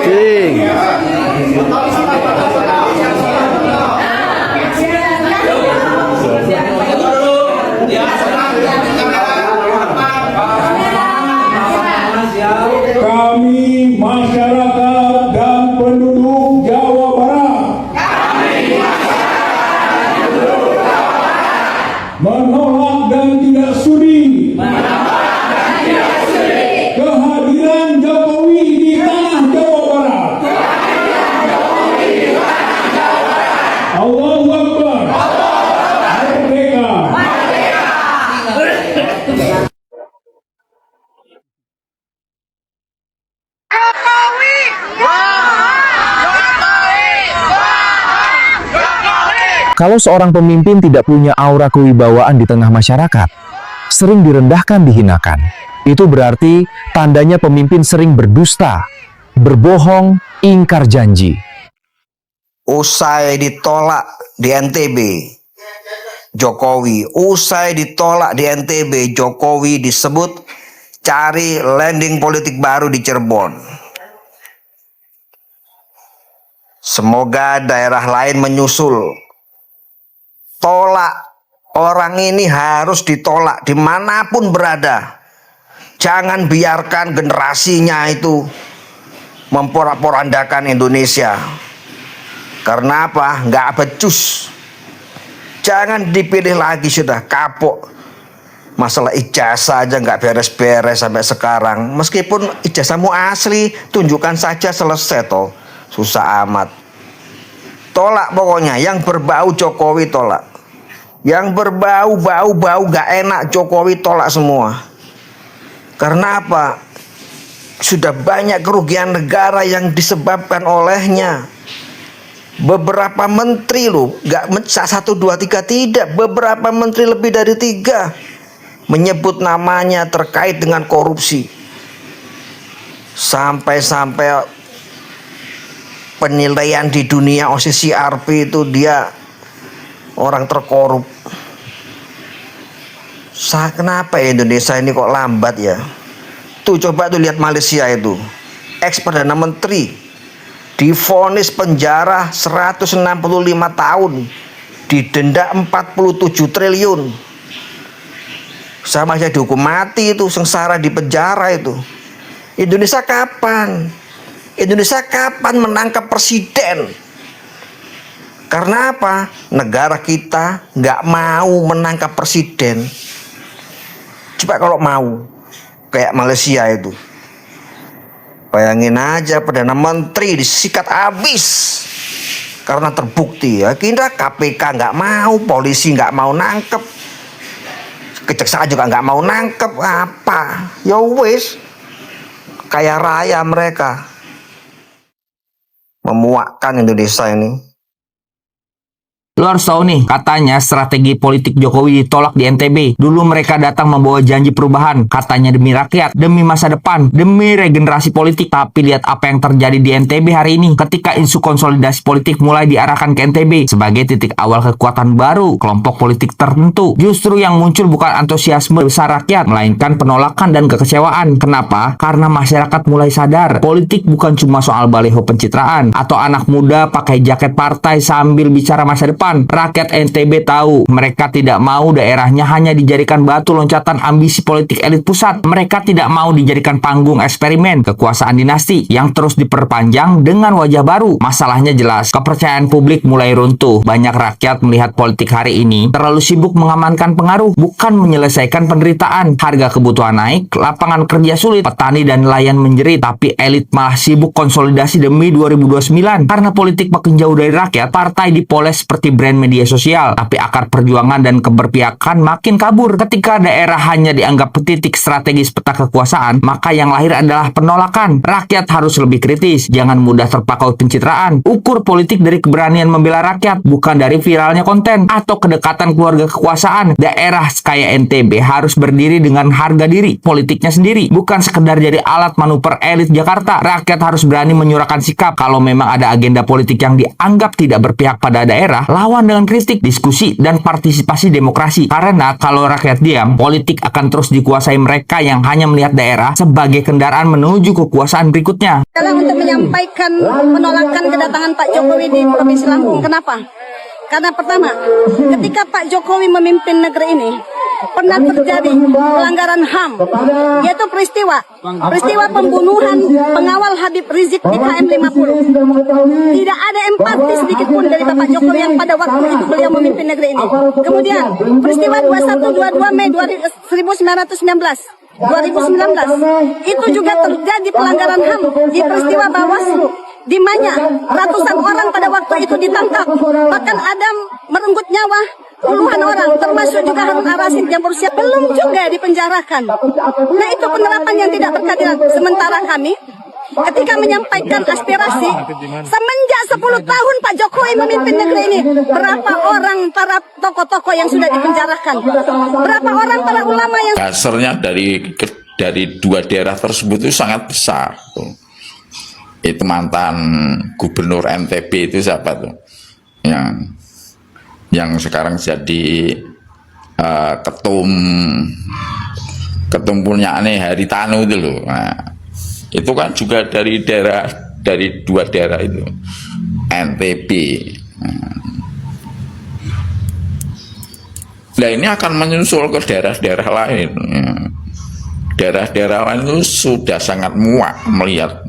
Cing. Kami masyarakat dan penduduk Jawa Barat menolak dan tidak sudi kehadiran Jokowi di tanah Jawa Barat. Allahu Akbar. Merdeka. Kalau seorang pemimpin tidak punya aura kewibawaan di tengah masyarakat, sering direndahkan, dihinakan, itu berarti tandanya pemimpin sering berdusta, berbohong, ingkar janji. Usai ditolak di NTB, Jokowi disebut cari landing politik baru di Cirebon. Semoga daerah lain menyusul. Tolak, orang ini harus ditolak dimanapun berada. Jangan biarkan generasinya itu memporak-porandakan Indonesia. Karena apa? Nggak becus. Jangan dipilih lagi, sudah kapok. Masalah ijazah aja nggak beres-beres sampai sekarang. Meskipun ijazahmu asli, tunjukkan saja, selesai toh. Susah amat. Tolak pokoknya, yang berbau Jokowi tolak. Yang berbau-bau gak enak Jokowi tolak semua. Karena apa? Sudah banyak kerugian negara yang disebabkan olehnya. Beberapa menteri loh, gak 1, 2, 3 tidak, beberapa menteri lebih dari 3 menyebut namanya terkait dengan korupsi. Sampai-sampai penilaian di dunia OCCRP itu dia orang terkorup. Kenapa ya Indonesia ini kok lambat ya? Tuh coba tuh lihat Malaysia itu. Ex-Perdana Menteri divonis penjara 165 tahun, didenda 47 triliun. Sama aja dihukum mati itu, sengsara di penjara itu. Indonesia kapan? Indonesia kapan menangkap presiden? Karena apa? Negara kita nggak mau menangkap presiden. Coba kalau mau, kayak Malaysia itu. Bayangin aja, Perdana Menteri disikat habis karena terbukti ya. Kita KPK nggak mau, polisi nggak mau nangkep, kejaksaan juga nggak mau nangkep. Apa? Ya wis, kaya raya mereka. Memuakkan Indonesia ini. Lo harus tahu nih, katanya strategi politik Jokowi ditolak di NTB. Dulu mereka datang membawa janji perubahan, katanya demi rakyat, demi masa depan, demi regenerasi politik. Tapi lihat apa yang terjadi di NTB hari ini ketika isu konsolidasi politik mulai diarahkan ke NTB sebagai titik awal kekuatan baru kelompok politik tertentu. Justru yang muncul bukan antusiasme besar rakyat, melainkan penolakan dan kekecewaan. Kenapa? Karena masyarakat mulai sadar, politik bukan cuma soal baliho pencitraan atau anak muda pakai jaket partai sambil bicara masa depan. Rakyat NTB tahu mereka tidak mau daerahnya hanya dijadikan batu loncatan ambisi politik elit pusat. Mereka tidak mau dijadikan panggung eksperimen kekuasaan dinasti yang terus diperpanjang dengan wajah baru. Masalahnya jelas, kepercayaan publik mulai runtuh. Banyak rakyat melihat politik hari ini terlalu sibuk mengamankan pengaruh, bukan menyelesaikan penderitaan. Harga kebutuhan naik, lapangan kerja sulit, petani dan nelayan menjerit, tapi elit malah sibuk konsolidasi demi 2029. Karena politik makin jauh dari rakyat, partai dipoles seperti brand media sosial, tapi akar perjuangan dan keberpihakan makin kabur. Ketika daerah hanya dianggap titik strategis peta kekuasaan, maka yang lahir adalah penolakan. Rakyat harus lebih kritis, jangan mudah terpaku pencitraan. Ukur politik dari keberanian membela rakyat, bukan dari viralnya konten atau kedekatan keluarga kekuasaan. Daerah kaya NTB harus berdiri dengan harga diri politiknya sendiri, bukan sekedar jadi alat manuver elit Jakarta. Rakyat harus berani menyuarakan sikap. Kalau memang ada agenda politik yang dianggap tidak berpihak pada daerah, lawan dengan kritik, diskusi, dan partisipasi demokrasi. Karena kalau rakyat diam, politik akan terus dikuasai mereka yang hanya melihat daerah sebagai kendaraan menuju kekuasaan berikutnya. Sekarang untuk menyampaikan penolakan kedatangan Pak Jokowi di Provinsi Lampung. Kenapa? Karena pertama, ketika Pak Jokowi memimpin negeri ini, pernah terjadi pelanggaran HAM, yaitu peristiwa pembunuhan pengawal Habib Rizik di KM 50. Tidak ada empati sedikit pun dari Bapak Jokowi yang pada waktu itu beliau memimpin negeri ini. Kemudian peristiwa 21-22 Mei 2019 itu juga terjadi pelanggaran HAM di peristiwa Bawaslu, di mana ratusan orang pada waktu itu ditangkap, bahkan ada merenggut nyawa puluhan orang, termasuk juga Harun Ar-Rasyid yang berusia belum juga dipenjarakan. Nah, itu penerapan yang tidak berkeadilan. Sementara kami ketika menyampaikan aspirasi, semenjak 10 tahun Pak Jokowi memimpin negeri ini, berapa orang para tokoh-tokoh yang sudah dipenjarakan, berapa orang para ulama yang dasarnya dari dua daerah tersebut itu sangat besar tuh. Itu mantan gubernur NTB itu siapa tuh yang sekarang jadi ketum punya Haritanu itu loh. Nah, itu kan juga dari dua daerah itu NTB. Nah, ini akan menyusul ke daerah-daerah lain. Daerah-daerah lain itu sudah sangat muak melihat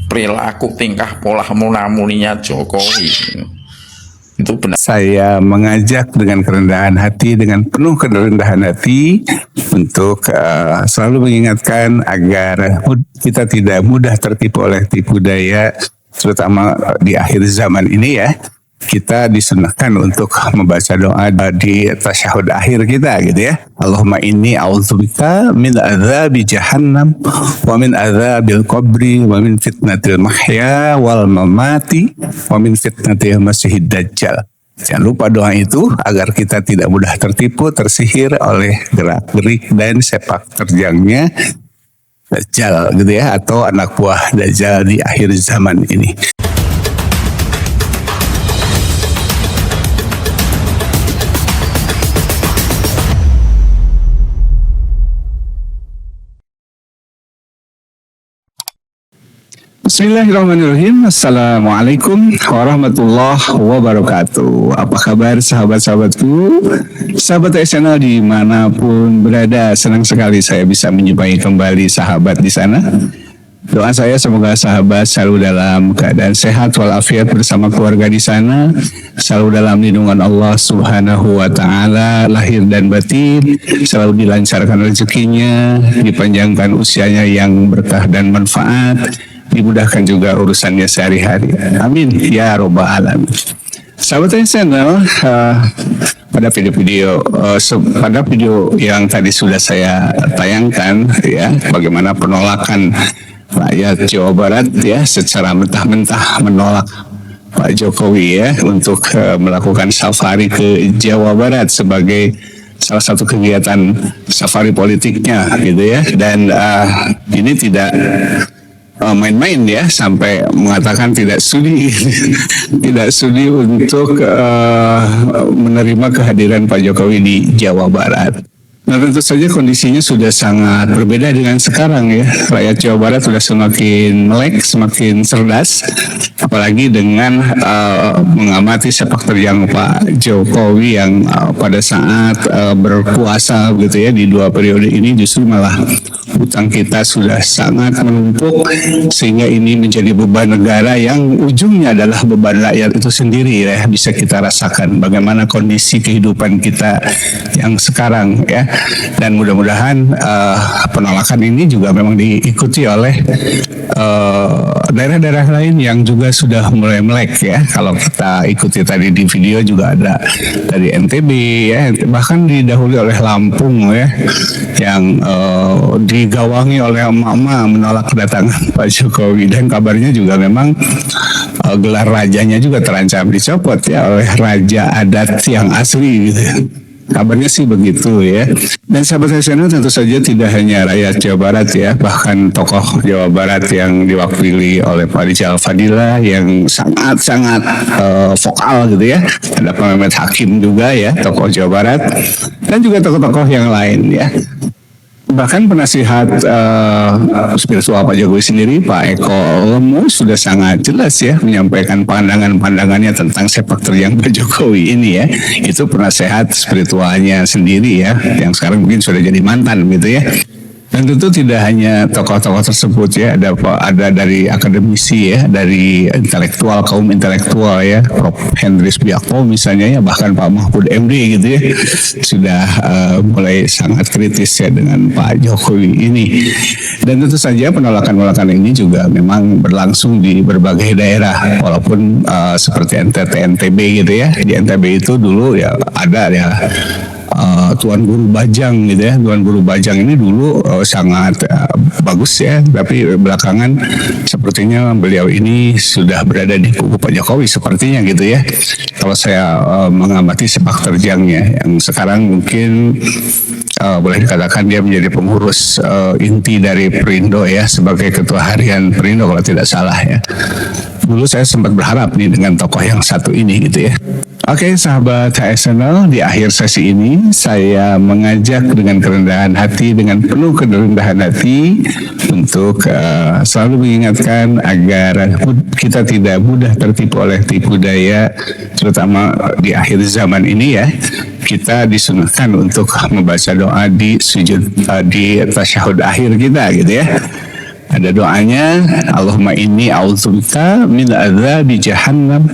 perilaku tingkah pola munamuninya Jokowi. Itu benar. Saya mengajak dengan kerendahan hati, dengan penuh kerendahan hati untuk selalu mengingatkan agar kita tidak mudah tertipu oleh tipu daya, terutama di akhir zaman ini ya. Kita disunahkan untuk membaca doa di tasyahud akhir kita gitu ya. Allahumma inni a'udzubika min adzabi jahannam wa min adzabil qabri wa min fitnatil mahya wal mamati wa min fitnatil masiihid dajjal. Jangan lupa doa itu agar kita tidak mudah tertipu, tersihir oleh gerak-gerik dan sepak terjangnya Dajjal gitu ya, atau anak buah Dajjal di akhir zaman ini. Bismillahirrahmanirrahim. Assalamualaikum warahmatullahi wabarakatuh. Apa kabar sahabat-sahabatku, sahabat channel dimanapun berada? Senang sekali saya bisa menjumpai kembali sahabat di sana. Doa saya semoga sahabat selalu dalam keadaan sehat walafiat bersama keluarga di sana, selalu dalam lindungan Allah Subhanahu wa taala, lahir dan batin, selalu dilancarkan rezekinya, dipanjangkan usianya yang berkah dan manfaat, dimudahkan juga urusannya sehari-hari. Amin ya robbal alamin. Sahabat channel, pada video yang tadi sudah saya tayangkan ya, bagaimana penolakan rakyat Jawa Barat ya secara mentah-mentah menolak Pak Jokowi ya untuk melakukan safari ke Jawa Barat sebagai salah satu kegiatan safari politiknya gitu ya. Dan ini tidak main-main ya, sampai mengatakan tidak sudi untuk menerima kehadiran Pak Jokowi di Jawa Barat. Nah, tentu saja kondisinya sudah sangat berbeda dengan sekarang ya. Rakyat Jawa Barat sudah semakin melek, semakin cerdas, apalagi dengan mengamati sepak terjang Pak Jokowi yang pada saat berkuasa gitu ya di 2 periode ini, justru malah utang kita sudah sangat menumpuk, sehingga ini menjadi beban negara yang ujungnya adalah beban rakyat itu sendiri ya. Bisa kita rasakan bagaimana kondisi kehidupan kita yang sekarang ya. Dan mudah-mudahan penolakan ini juga memang diikuti oleh daerah-daerah lain yang juga sudah mulai melek ya. Kalau kita ikuti tadi di video juga ada dari NTB ya, bahkan didahului oleh Lampung ya, yang digawangi oleh emak-emak menolak kedatangan Pak Jokowi. Dan kabarnya juga memang gelar rajanya juga terancam dicopot ya oleh raja adat yang asli gitu ya. Kabarnya sih begitu ya. Dan sahabat Hasanul, tentu saja tidak hanya rakyat Jawa Barat ya, bahkan tokoh Jawa Barat yang diwakili oleh Pak Rijal Fadila yang sangat-sangat vokal gitu ya. Ada Pak Mehmet Hakim juga ya, tokoh Jawa Barat, dan juga tokoh-tokoh yang lain ya. Bahkan penasihat spiritual Pak Jokowi sendiri, Pak Eko Lemo, sudah sangat jelas ya menyampaikan pandangan-pandangannya tentang sepak terjang Pak Jokowi ini ya. Itu penasihat spiritualnya sendiri ya, yang sekarang mungkin sudah jadi mantan gitu ya. Dan tentu tidak hanya tokoh-tokoh tersebut ya, ada dari akademisi ya, dari intelektual, kaum intelektual ya, Prof. Hendris Biakto misalnya ya, bahkan Pak Mahfud MD gitu ya, sudah mulai sangat kritis ya dengan Pak Jokowi ini. Dan tentu saja penolakan-penolakan ini juga memang berlangsung di berbagai daerah, walaupun seperti NTB gitu ya, di NTB itu dulu ya ada ya Tuan Guru Bajang gitu ya. Tuan Guru Bajang ini dulu sangat bagus ya, tapi belakangan sepertinya beliau ini sudah berada di kubu Pak Jokowi sepertinya gitu ya. Kalau saya mengamati sepak terjangnya yang sekarang mungkin boleh dikatakan dia menjadi pengurus inti dari Perindo ya, sebagai ketua harian Perindo kalau tidak salah ya. Dulu saya sempat berharap nih dengan tokoh yang satu ini gitu ya. Oke, sahabat HSNL, di akhir sesi ini saya mengajak dengan kerendahan hati, dengan penuh kerendahan hati untuk selalu mengingatkan agar kita tidak mudah tertipu oleh tipu daya, terutama di akhir zaman ini ya. Kita disunahkan untuk membaca doa di sujud di tasyahud akhir kita gitu ya. Ada doanya, Allahumma inni a'udzubika min adzabi jahannam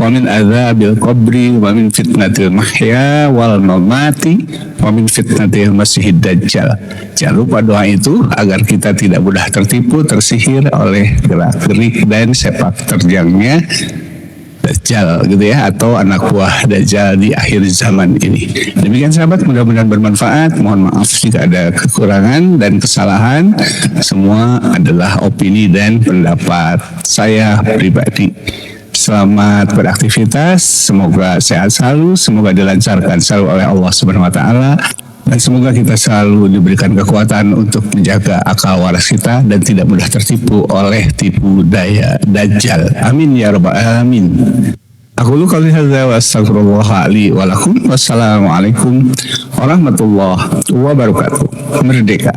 wa min adzabil qabri wa min fitnatil mahya wal mamati wa min fitnatil masiihid dajjal. Jangan lupa doa itu agar kita tidak mudah tertipu, tersihir oleh gerak-gerik dan sepak terjangnya Dajjal gitu ya, atau anak buah Dajjal di akhir zaman ini. Demikian sahabat, mudah-mudahan bermanfaat. Mohon maaf jika ada kekurangan dan kesalahan. Semua adalah opini dan pendapat saya pribadi. Selamat beraktivitas, semoga sehat selalu, semoga dilancarkan selalu oleh Allah Subhanahu wa taala. Dan semoga kita selalu diberikan kekuatan untuk menjaga akal waras kita dan tidak mudah tertipu oleh tipu daya Dajjal. Amin ya rabbal alamin. Aku qouli hadza wa astaghfirullah li wa lakum. Wassalamualaikum warahmatullahi wabarakatuh. Merdeka.